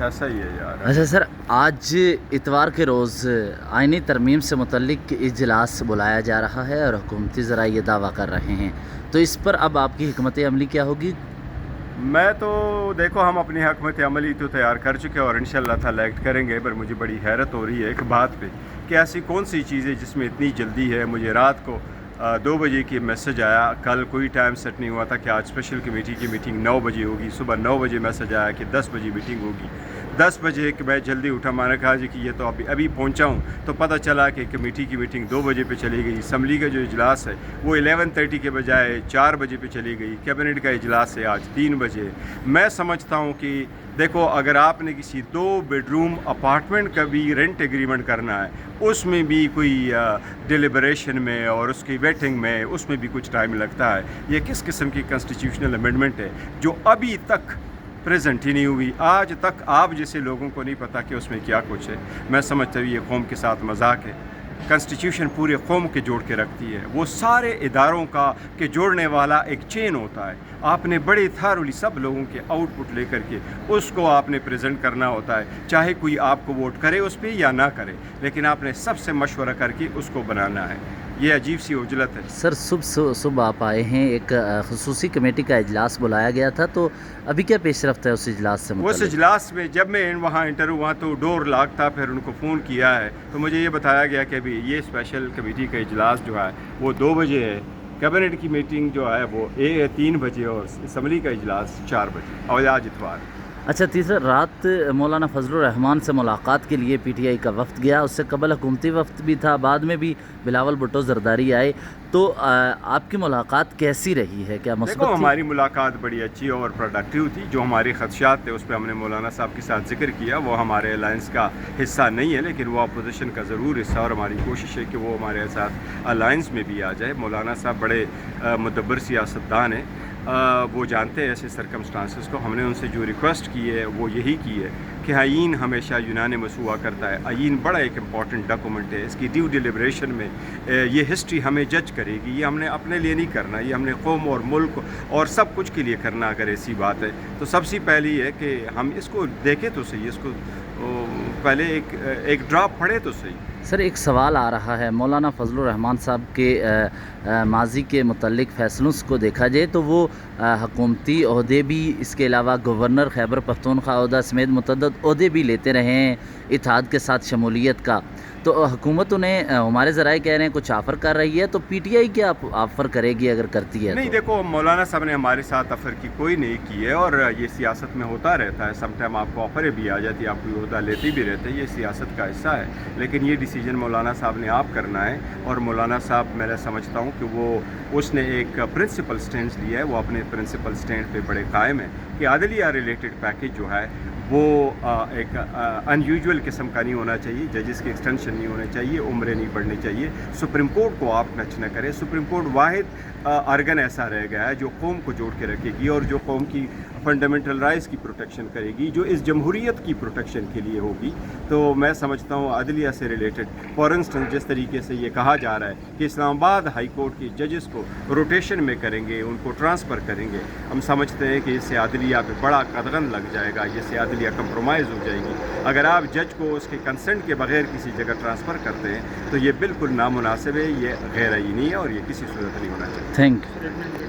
ایسا ہی ہے یار. اچھا سر، آج اتوار کے روز آئینی ترمیم سے متعلق اجلاس بلایا جا رہا ہے اور حکومتی ذرائع یہ دعویٰ کر رہے ہیں، تو اس پر اب آپ کی حکمت عملی کیا ہوگی؟ میں تو دیکھو ہم اپنی حکمت عملی تو تیار کر چکے اور انشاءاللہ تعالیٰ ایکٹ کریں گے، پر مجھے بڑی حیرت ہو رہی ہے ایک بات پہ کہ ایسی کون سی چیز ہے جس میں اتنی جلدی ہے. مجھے رات کو 2 بجے کی میسج آیا، کل کوئی ٹائم سیٹ نہیں ہوا تھا کہ آج اسپیشل کمیٹی کی میٹنگ 9 بجے ہوگی. صبح 9 بجے میسج آیا کہ 10 بجے میٹنگ ہوگی. 10 بجے کہ میں جلدی اٹھا، میں نے کہا جی کہ یہ تو ابھی پہنچا ہوں، تو پتہ چلا کہ کمیٹی کی میٹنگ 2 بجے پہ چلی گئی. اسمبلی کا جو اجلاس ہے وہ 11:30 کے بجائے 4 بجے پہ چلی گئی. کیبنٹ کا اجلاس ہے آج 3 بجے. میں سمجھتا ہوں کہ دیکھو، اگر آپ نے کسی 2 بیڈروم اپارٹمنٹ کا بھی رینٹ ایگریمنٹ کرنا ہے، اس میں بھی کوئی ڈیلیبریشن میں اور اس کی ویٹنگ میں اس میں بھی کچھ ٹائم لگتا ہے. یہ کس قسم کی کنسٹیٹیوشنل امینڈمنٹ ہے جو ابھی تک پریزنٹ ہی نہیں ہوئی؟ آج تک آپ جیسے لوگوں کو نہیں پتا کہ اس میں کیا کچھ ہے. میں سمجھتا ہوں یہ قوم کے ساتھ مذاق ہے. کنسٹیٹیوشن پورے قوم کے جوڑ کے رکھتی ہے، وہ سارے اداروں کا کہ جوڑنے والا ایک چین ہوتا ہے. آپ نے بڑے تھارلی سب لوگوں کے آؤٹ پٹ لے کر کے اس کو آپ نے پریزنٹ کرنا ہوتا ہے، چاہے کوئی آپ کو ووٹ کرے اس پہ یا نہ کرے، لیکن آپ نے سب سے مشورہ کر کے اس کو بنانا ہے. یہ عجیب سی عجلت ہے. سر، صبح آپ آئے ہیں، ایک خصوصی کمیٹی کا اجلاس بلایا گیا تھا، تو ابھی کیا پیش رفت ہے اس اجلاس سے متعلق؟ اس اجلاس میں جب میں وہاں انٹر ہوا تو ڈور لاک تھا. پھر ان کو فون کیا ہے تو مجھے یہ بتایا گیا کہ ابھی یہ اسپیشل کمیٹی کا اجلاس جو ہے وہ 2 بجے ہے، کیبنٹ کی میٹنگ جو ہے وہ 3 بجے اور اسمبلی کا اجلاس 4 بجے، اور آج اتوار. اچھا، تیسرا، رات مولانا فضل الرحمان سے ملاقات کے لیے پی ٹی آئی کا وفد گیا، اس سے قبل حکومتی وفد بھی تھا، بعد میں بھی بلاول بھٹو زرداری آئے، تو آپ کی ملاقات کیسی رہی ہے؟ کیا مثبت دیکھو، تھی؟ ہماری ملاقات بڑی اچھی اور پروڈکٹیو تھی. جو ہمارے خدشات تھے اس پہ ہم نے مولانا صاحب کے ساتھ ذکر کیا. وہ ہمارے الائنس کا حصہ نہیں ہے لیکن وہ اپوزیشن کا ضرور حصہ، اور ہماری کوشش ہے کہ وہ ہمارے ساتھ الائنس میں بھی آ جائے. مولانا صاحب بڑے مدبر سیاستدان ہیں، وہ جانتے ہیں ایسے سرکمسٹانسز کو. ہم نے ان سے جو ریکویسٹ کی ہے وہ یہی کی ہے کہ آئین ہمیشہ یونانیمس ہوا کرتا ہے. آئین بڑا ایک امپورٹنٹ ڈاکومنٹ ہے. اس کی ڈیو ڈیلیبریشن میں یہ ہسٹری ہمیں جج کرے گی. یہ ہم نے اپنے لیے نہیں کرنا، یہ ہم نے قوم اور ملک اور سب کچھ کے لیے کرنا. اگر ایسی بات ہے تو سب سے پہلی ہے کہ ہم اس کو دیکھیں تو صحیح، اس کو پہلے ایک ڈراپ پڑھے تو صحیح. سر، ایک سوال آ رہا ہے، مولانا فضل الرحمان صاحب کے ماضی کے متعلق فیصلوں کو دیکھا جائے تو وہ حکومتی عہدے بھی، اس کے علاوہ گورنر خیبر پختونخوا عہدہ سمیت متعدد عہدے بھی لیتے رہے ہیں اتحاد کے ساتھ شمولیت کا. تو حکومت انہیں، ہمارے ذرائع کہہ رہے ہیں، کچھ آفر کر رہی ہے، تو پی ٹی آئی کیا آفر کرے گی اگر کرتی ہے؟ نہیں، دیکھو، مولانا صاحب نے ہمارے ساتھ آفر کی کوئی نہیں کی ہے، اور یہ سیاست میں ہوتا رہتا ہے. سم ٹائم آپ کو آفریں بھی آ جاتی ہے، آپ کوئی عہدہ لیتے بھی رہتے ہیں، یہ سیاست کا حصہ ہے. لیکن یہ ڈیسیجن مولانا صاحب نے آپ کرنا ہے، اور مولانا صاحب میں سمجھتا ہوں کہ اس نے ایک پرنسپل سٹینڈ لیا ہے. وہ اپنے پرنسپل سٹینڈ پہ بڑے قائم ہیں کہ عدلیہ ریلیٹڈ پیکیج جو ہے وہ ایک ان یوزول قسم کا نہیں ہونا چاہیے. ججز کی ایکسٹینشن نہیں ہونا چاہیے، عمریں نہیں بڑھنی چاہیے. سپریم کورٹ کو آپ ٹچ نہ کریں. سپریم کورٹ واحد ارگن ایسا رہ گیا ہے جو قوم کو جوڑ کے رکھے گی اور جو قوم کی فنڈامنٹل رائٹس کی پروٹیکشن کرے گی، جو اس جمہوریت کی پروٹیکشن کے لیے ہوگی. تو میں سمجھتا ہوں عدلیہ سے ریلیٹڈ، فار انسٹنس جس طریقے سے یہ کہا جا رہا ہے کہ اسلام آباد ہائی کورٹ کے ججز کو روٹیشن میں کریں گے، ان کو ٹرانسفر کریں گے، ہم سمجھتے ہیں کہ اس سے عدلیہ پہ بڑا قدغن لگ جائے گا، اس سے عدلیہ کمپرومائز ہو جائے گی. اگر آپ جج کو اس کے کنسنٹ کے بغیر کسی جگہ ٹرانسفر کرتے ہیں تو یہ بالکل نامناسب ہے، یہ غیر آئینی ہے اور یہ کسی صورت نہیں ہونا چاہیے. Thank you.